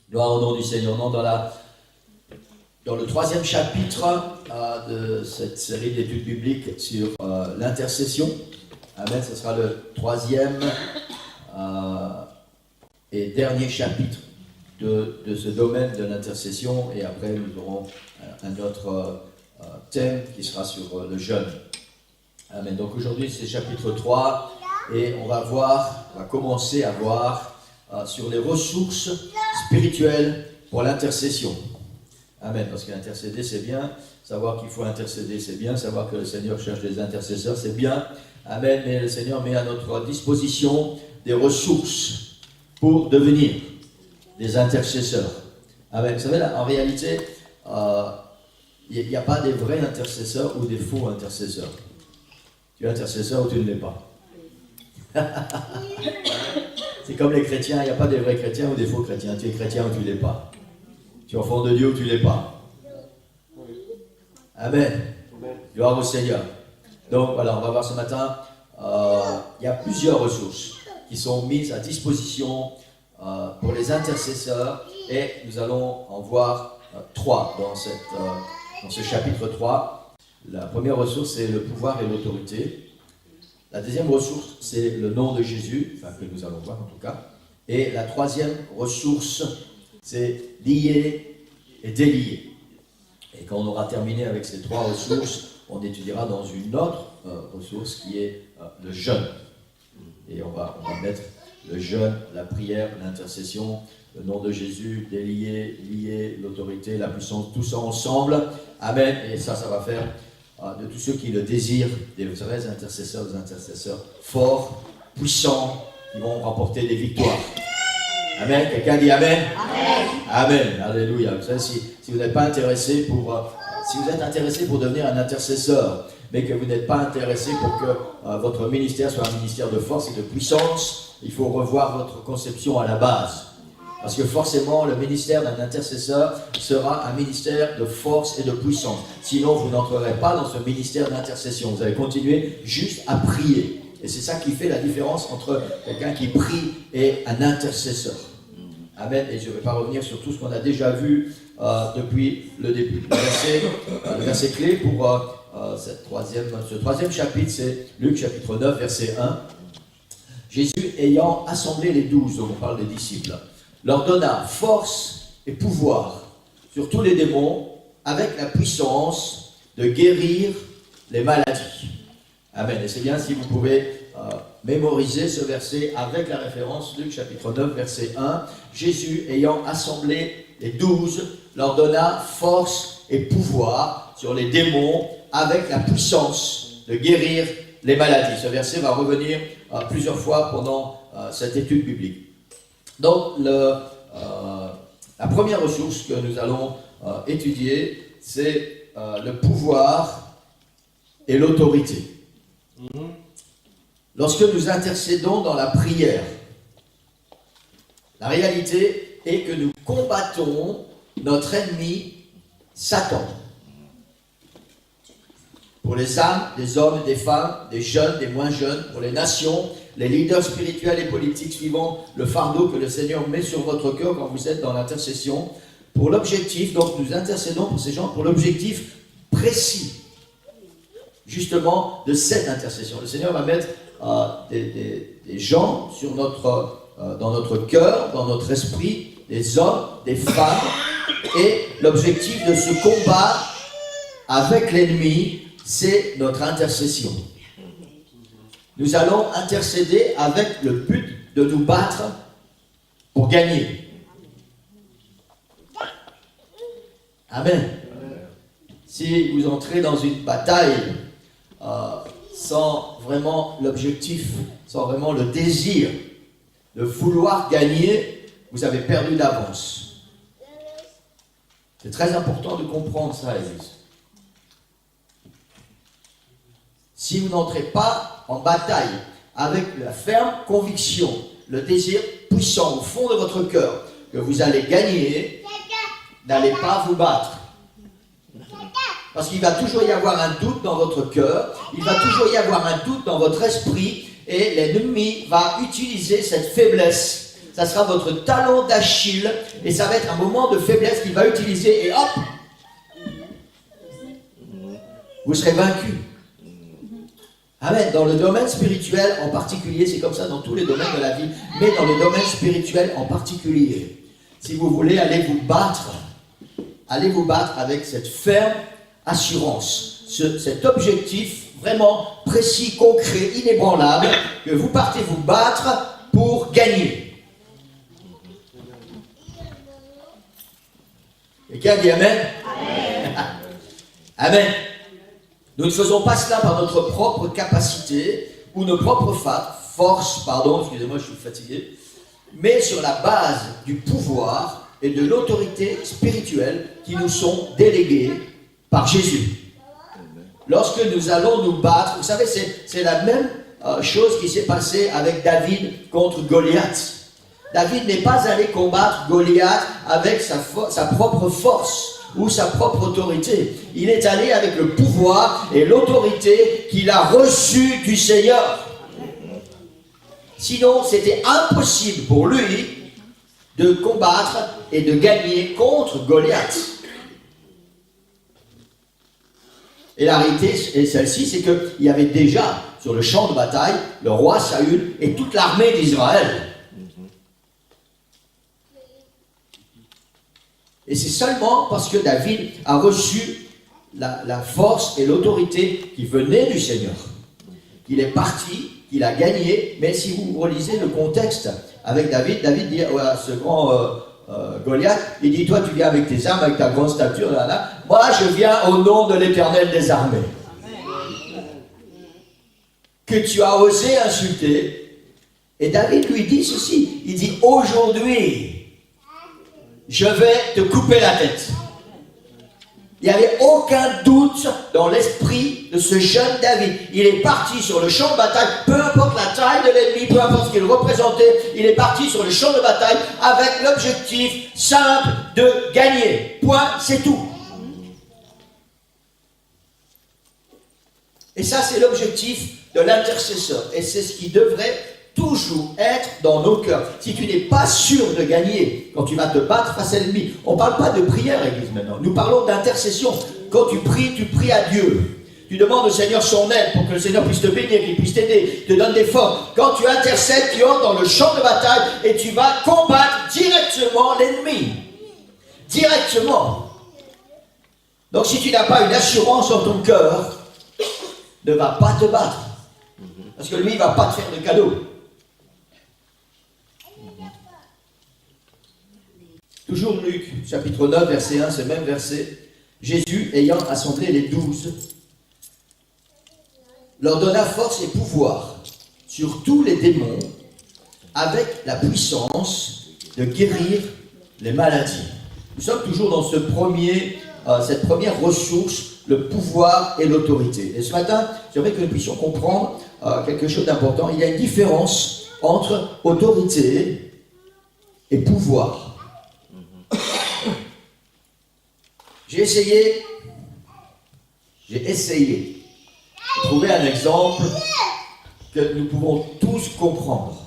Gloire au nom du Seigneur. Non, dans le troisième chapitre de cette série d'études bibliques sur l'intercession. Amen. Ce sera le troisième et dernier chapitre de ce domaine de l'intercession. Et après, nous aurons un autre thème qui sera sur le jeûne. Amen. Donc aujourd'hui, c'est chapitre 3 et on va commencer à voir sur les ressources spirituelles pour l'intercession. Amen. Parce qu'intercéder, c'est bien. Savoir qu'il faut intercéder, c'est bien. Savoir que le Seigneur cherche des intercesseurs, c'est bien. Amen. Mais le Seigneur met à notre disposition des ressources pour devenir des intercesseurs. Amen. Vous savez, là, en réalité, il n'y a pas des vrais intercesseurs ou des faux intercesseurs. Tu es intercesseur ou tu ne l'es pas. C'est comme les chrétiens, il n'y a pas des vrais chrétiens ou des faux chrétiens. Tu es chrétien ou tu ne l'es pas. Tu es enfant de Dieu ou tu ne l'es pas. Amen. Gloire au Seigneur. Donc voilà, on va voir ce matin, il y a plusieurs ressources qui sont mises à disposition pour les intercesseurs et nous allons en voir trois dans ce chapitre 3. La première ressource, c'est le pouvoir et l'autorité. La deuxième ressource, c'est le nom de Jésus, enfin que nous allons voir en tout cas. Et la troisième ressource, c'est lier et délier. Et quand on aura terminé avec ces trois ressources, on étudiera dans une autre ressource qui est le jeûne. Et on va mettre le jeûne, la prière, l'intercession, le nom de Jésus, délier, lier, l'autorité, la puissance, tout ça ensemble. Amen. Et ça va faire de tous ceux qui le désirent, des vrais intercesseurs, des intercesseurs forts, puissants, qui vont remporter des victoires. Amen. Quelqu'un dit Amen. Amen. Amen. Alléluia. Vous savez, si vous n'êtes pas intéressé si vous êtes intéressé pour devenir un intercesseur, mais que vous n'êtes pas intéressé pour que votre ministère soit un ministère de force et de puissance, il faut revoir votre conception à la base. Parce que forcément, le ministère d'un intercesseur sera un ministère de force et de puissance. Sinon, vous n'entrerez pas dans ce ministère d'intercession. Vous allez continuer juste à prier. Et c'est ça qui fait la différence entre quelqu'un qui prie et un intercesseur. Amen. Et je ne vais pas revenir sur tout ce qu'on a déjà vu depuis le début. Le verset clé pour ce troisième chapitre, c'est Luc chapitre 9, verset 1. Jésus ayant assemblé les 12, donc on parle des disciples, leur donna force et pouvoir sur tous les démons avec la puissance de guérir les maladies. Amen. Et c'est bien si vous pouvez mémoriser ce verset avec la référence Luc chapitre 9 verset 1. Jésus ayant assemblé les 12 leur donna force et pouvoir sur les démons avec la puissance de guérir les maladies. Ce verset va revenir plusieurs fois pendant cette étude biblique. Donc, la première ressource que nous allons étudier, c'est le pouvoir et l'autorité. Lorsque nous intercédons dans la prière, la réalité est que nous combattons notre ennemi, Satan. Pour les âmes, des hommes et des femmes, des jeunes, des moins jeunes, pour les nations, les leaders spirituels et politiques suivant le fardeau que le Seigneur met sur votre cœur quand vous êtes dans l'intercession, pour l'objectif, donc nous intercédons pour ces gens, pour l'objectif précis, justement, de cette intercession. Le Seigneur va mettre des gens dans notre cœur, dans notre esprit, des hommes, des femmes, et l'objectif de ce combat avec l'ennemi, c'est notre intercession. Nous allons intercéder avec le but de nous battre pour gagner. Amen. Si vous entrez dans une bataille sans vraiment l'objectif, sans vraiment le désir de vouloir gagner, vous avez perdu d'avance. C'est très important de comprendre ça, Église. Si vous n'entrez pas en bataille avec la ferme conviction, le désir puissant au fond de votre cœur que vous allez gagner, n'allez pas vous battre. Parce qu'il va toujours y avoir un doute dans votre cœur, il va toujours y avoir un doute dans votre esprit, et l'ennemi va utiliser cette faiblesse, ça sera votre talon d'Achille, et ça va être un moment de faiblesse qu'il va utiliser, et hop, vous serez vaincu. Amen. Dans le domaine spirituel en particulier, c'est comme ça dans tous les domaines de la vie, mais dans le domaine spirituel en particulier, si vous voulez aller vous battre avec cette ferme assurance, cet objectif vraiment précis, concret, inébranlable, que vous partez vous battre pour gagner. Quelqu'un dit Amen? Amen. Amen. Nous ne faisons pas cela par notre propre capacité ou nos propres forces, excusez-moi, je suis fatigué, mais sur la base du pouvoir et de l'autorité spirituelle qui nous sont déléguées par Jésus. Lorsque nous allons nous battre, vous savez, c'est la même chose qui s'est passée avec David contre Goliath. David n'est pas allé combattre Goliath avec sa propre force ou sa propre autorité. Il est allé avec le pouvoir et l'autorité qu'il a reçue du Seigneur. Sinon, c'était impossible pour lui de combattre et de gagner contre Goliath. Et la réalité est celle-ci, c'est qu'il y avait déjà sur le champ de bataille le roi Saül et toute l'armée d'Israël. Et c'est seulement parce que David a reçu la force et l'autorité qui venaient du Seigneur qu'il est parti, qu'il a gagné. Mais si vous relisez le contexte avec David dit à ce grand Goliath, il dit, toi tu viens avec tes armes, avec ta grande stature, moi je viens au nom de l'Éternel des armées. Que tu as osé insulter. Et David lui dit ceci, il dit, aujourd'hui, je vais te couper la tête. Il n'y avait aucun doute dans l'esprit de ce jeune David. Il est parti sur le champ de bataille, peu importe la taille de l'ennemi, peu importe ce qu'il représentait, il est parti sur le champ de bataille avec l'objectif simple de gagner. Point, c'est tout. Et ça, c'est l'objectif de l'intercesseur. Et c'est ce qui devrait toujours être dans nos cœurs. Si tu n'es pas sûr de gagner quand tu vas te battre face à l'ennemi, on ne parle pas de prière, Église, maintenant. Nous parlons d'intercession. Quand tu pries à Dieu. Tu demandes au Seigneur son aide pour que le Seigneur puisse te bénir, qu'il puisse t'aider, te donne des forces. Quand tu intercèdes, tu entres dans le champ de bataille et tu vas combattre directement l'ennemi. Directement. Donc si tu n'as pas une assurance en ton cœur, ne va pas te battre. Parce que lui, il ne va pas te faire de cadeau. Toujours Luc, chapitre 9, verset 1, ce même verset. Jésus, ayant assemblé les 12, leur donna force et pouvoir sur tous les démons, avec la puissance de guérir les maladies. Nous sommes toujours dans cette première ressource, le pouvoir et l'autorité. Et ce matin, j'aimerais que nous puissions comprendre quelque chose d'important. Il y a une différence entre autorité et pouvoir. J'ai essayé de trouver un exemple que nous pouvons tous comprendre.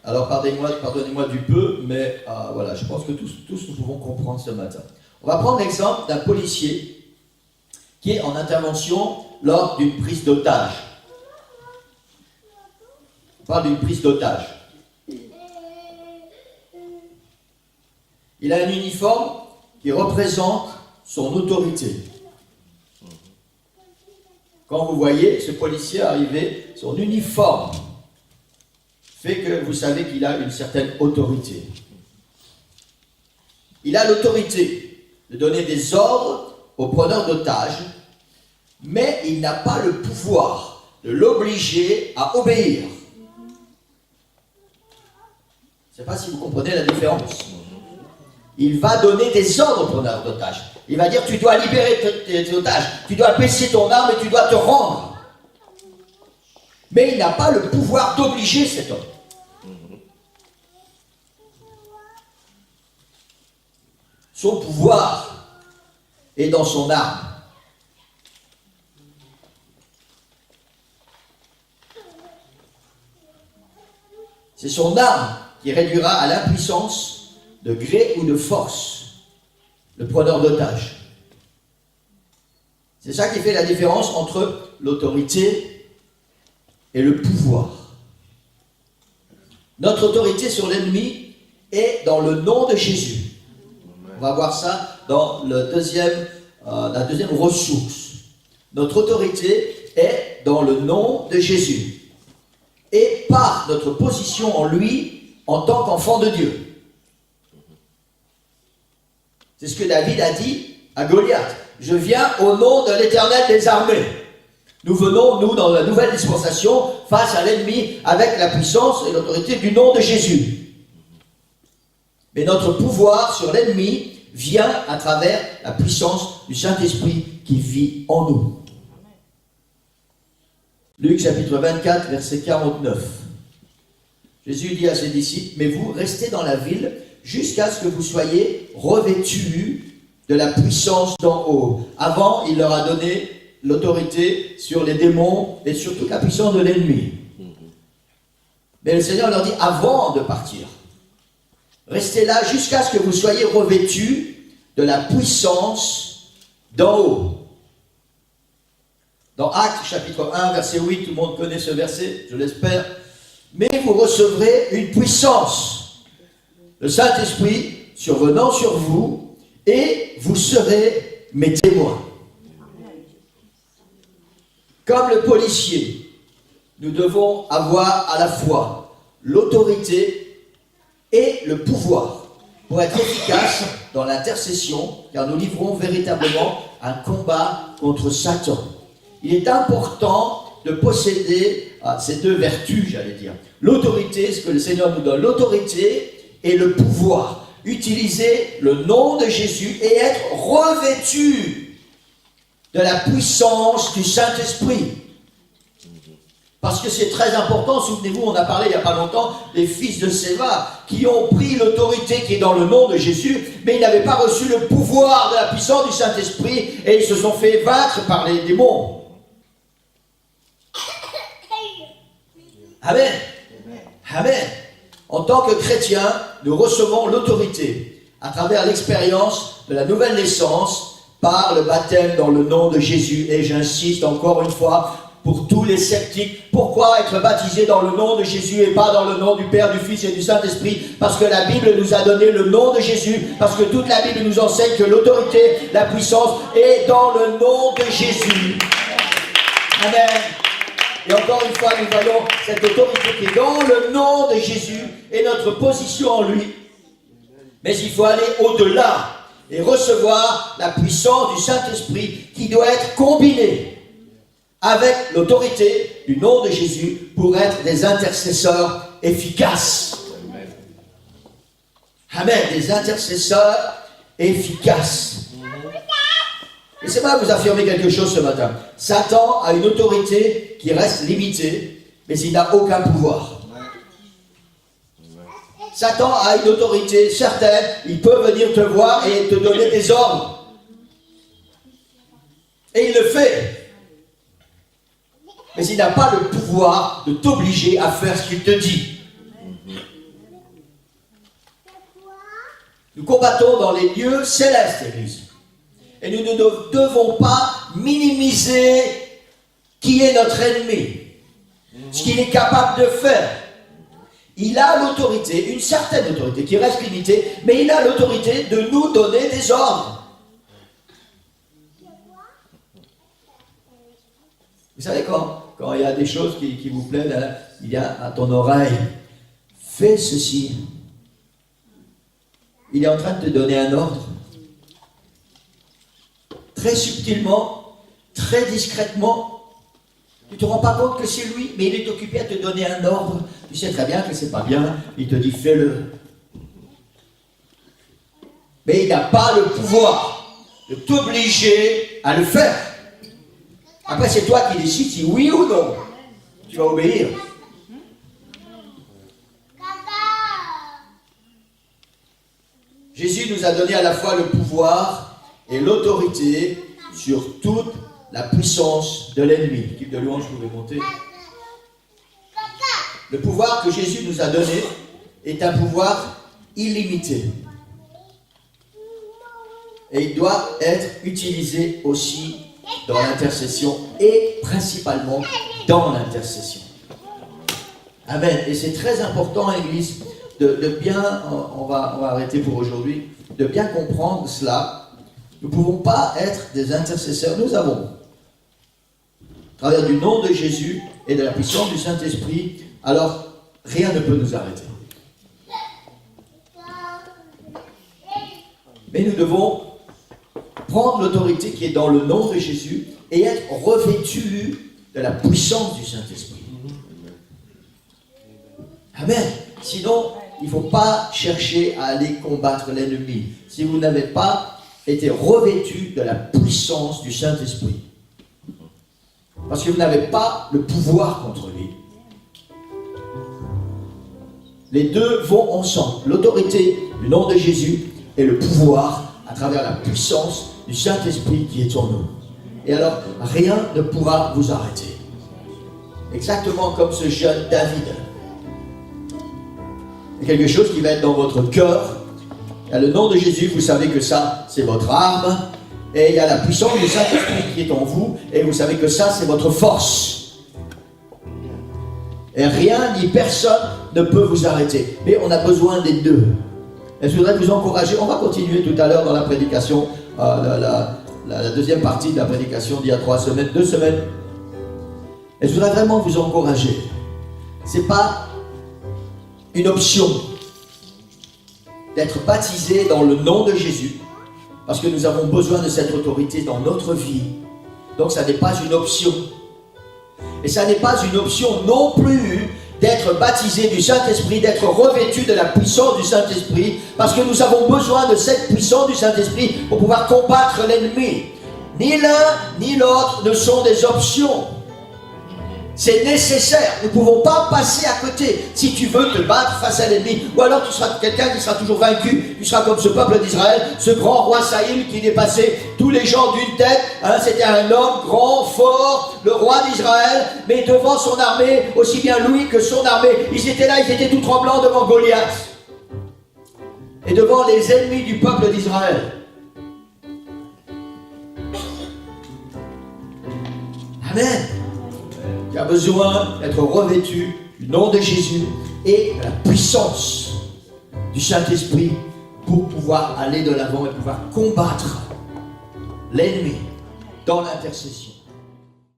Alors pardonnez-moi du peu, mais voilà, je pense que tous nous pouvons comprendre ce matin. On va prendre l'exemple d'un policier qui est en intervention lors d'une prise d'otage. On parle d'une prise d'otage. Il a un uniforme qui représente son autorité. Quand vous voyez ce policier arriver, son uniforme fait que vous savez qu'il a une certaine autorité. Il a l'autorité de donner des ordres aux preneurs d'otages, mais il n'a pas le pouvoir de l'obliger à obéir. Je ne sais pas si vous comprenez la différence. Il va donner des ordres aux preneurs d'otages. Il va dire, tu dois libérer tes otages, tu dois baisser ton arme et tu dois te rendre. Mais il n'a pas le pouvoir d'obliger cet homme. Son pouvoir est dans son arme. C'est son arme qui réduira à l'impuissance de gré ou de force le preneur d'otage. C'est ça qui fait la différence entre l'autorité et le pouvoir. Notre autorité sur l'ennemi est dans le nom de Jésus. On va voir ça dans la deuxième ressource. Notre autorité est dans le nom de Jésus et par notre position en lui en tant qu'enfant de Dieu. C'est ce que David a dit à Goliath. Je viens au nom de l'Éternel des armées. Nous venons, nous, dans la nouvelle dispensation, face à l'ennemi avec la puissance et l'autorité du nom de Jésus. Mais notre pouvoir sur l'ennemi vient à travers la puissance du Saint-Esprit qui vit en nous. Luc chapitre 24, verset 49. Jésus dit à ses disciples, mais vous restez dans la ville jusqu'à ce que vous soyez revêtus de la puissance d'en haut. Avant, il leur a donné l'autorité sur les démons et sur toute la puissance de l'ennemi. Mais le Seigneur leur dit, avant de partir, restez là jusqu'à ce que vous soyez revêtus de la puissance d'en haut. Dans Actes chapitre 1, verset 8, tout le monde connaît ce verset, je l'espère. Mais vous recevrez une puissance, le Saint-Esprit survenant sur vous, et vous serez mes témoins. Comme le policier, nous devons avoir à la fois l'autorité et le pouvoir pour être efficace dans l'intercession, car nous livrons véritablement un combat contre Satan. Il est important de posséder ces deux vertus, j'allais dire. L'autorité, ce que le Seigneur nous donne, l'autorité et le pouvoir. Utiliser le nom de Jésus et être revêtu de la puissance du Saint-Esprit. Parce que c'est très important, souvenez-vous, on a parlé il n'y a pas longtemps des fils de Séva qui ont pris l'autorité qui est dans le nom de Jésus, mais ils n'avaient pas reçu le pouvoir de la puissance du Saint-Esprit et ils se sont fait vaincre par les démons. Amen. Amen. En tant que chrétiens, nous recevons l'autorité à travers l'expérience de la nouvelle naissance par le baptême dans le nom de Jésus. Et j'insiste encore une fois pour tous les sceptiques, pourquoi être baptisé dans le nom de Jésus et pas dans le nom du Père, du Fils et du Saint-Esprit? Parce que la Bible nous a donné le nom de Jésus, parce que toute la Bible nous enseigne que l'autorité, la puissance est dans le nom de Jésus. Amen. Et encore une fois, nous voyons cette autorité qui est dans le nom de Jésus et notre position en lui. Mais il faut aller au-delà et recevoir la puissance du Saint-Esprit qui doit être combinée avec l'autorité du nom de Jésus pour être des intercesseurs efficaces. Amen. Des intercesseurs efficaces. Laissez-moi vous affirmer quelque chose ce matin. Satan a une autorité qui reste limitée, mais il n'a aucun pouvoir. Satan a une autorité certaine, il peut venir te voir et te donner des ordres. Et il le fait. Mais il n'a pas le pouvoir de t'obliger à faire ce qu'il te dit. Nous combattons dans les lieux célestes, Église. Et nous ne devons pas minimiser qui est notre ennemi, ce qu'il est capable de faire. Il a l'autorité, une certaine autorité qui reste limitée, mais il a l'autorité de nous donner des ordres. Vous savez, quand il y a des choses qui vous plaisent, hein, il y a à ton oreille, fais ceci. Il est en train de te donner un ordre. Très subtilement, très discrètement. Tu ne te rends pas compte que c'est lui, mais il est occupé à te donner un ordre. Tu sais très bien que c'est pas bien, il te dit fais-le. Mais il n'a pas le pouvoir de t'obliger à le faire. Après, c'est toi qui décides si oui ou non tu vas obéir. Jésus nous a donné à la fois le pouvoir et l'autorité sur toute la puissance de l'ennemi. L'équipe de louange, vous pouvez monter. Le pouvoir que Jésus nous a donné est un pouvoir illimité. Et il doit être utilisé aussi dans l'intercession et principalement dans l'intercession. Amen. Et c'est très important, Église, de bien, on va arrêter pour aujourd'hui, de bien comprendre cela. Nous ne pouvons pas être des intercesseurs. Nous avons, à travers du nom de Jésus et de la puissance du Saint-Esprit, alors rien ne peut nous arrêter. Mais nous devons prendre l'autorité qui est dans le nom de Jésus et être revêtus de la puissance du Saint-Esprit. Amen. Sinon, il ne faut pas chercher à aller combattre l'ennemi si vous n'avez pas été revêtus de la puissance du Saint-Esprit. Parce que vous n'avez pas le pouvoir contre lui. Les deux vont ensemble. L'autorité du nom de Jésus et le pouvoir à travers la puissance du Saint-Esprit qui est en nous. Et alors, rien ne pourra vous arrêter. Exactement comme ce jeune David. Il y a quelque chose qui va être dans votre cœur. Il y a le nom de Jésus, vous savez que ça, c'est votre arme. Et il y a la puissance du Saint-Esprit qui est en vous. Et vous savez que ça, c'est votre force. Et rien ni personne ne peut vous arrêter. Mais on a besoin des deux. Et je voudrais vous encourager. On va continuer tout à l'heure dans la prédication. La deuxième partie de la prédication d'il y a 2 semaines. Et je voudrais vraiment vous encourager. Ce n'est pas une option d'être baptisé dans le nom de Jésus, parce que nous avons besoin de cette autorité dans notre vie. Donc ça n'est pas une option. Et ça n'est pas une option non plus d'être baptisé du Saint-Esprit, d'être revêtu de la puissance du Saint-Esprit, parce que nous avons besoin de cette puissance du Saint-Esprit pour pouvoir combattre l'ennemi. Ni l'un ni l'autre ne sont des options. C'est nécessaire. Nous ne pouvons pas passer à côté. Si tu veux te battre face à l'ennemi, ou alors tu seras quelqu'un qui sera toujours vaincu. Tu seras comme ce peuple d'Israël, ce grand roi Saïl qui dépassait tous les gens d'une tête. C'était un homme grand, fort, le roi d'Israël. Mais devant son armée, aussi bien lui que son armée, ils étaient là, ils étaient tout tremblants devant Goliath. Et devant les ennemis du peuple d'Israël. Amen. Tu as besoin d'être revêtu du nom de Jésus et de la puissance du Saint-Esprit pour pouvoir aller de l'avant et pouvoir combattre l'ennemi dans l'intercession.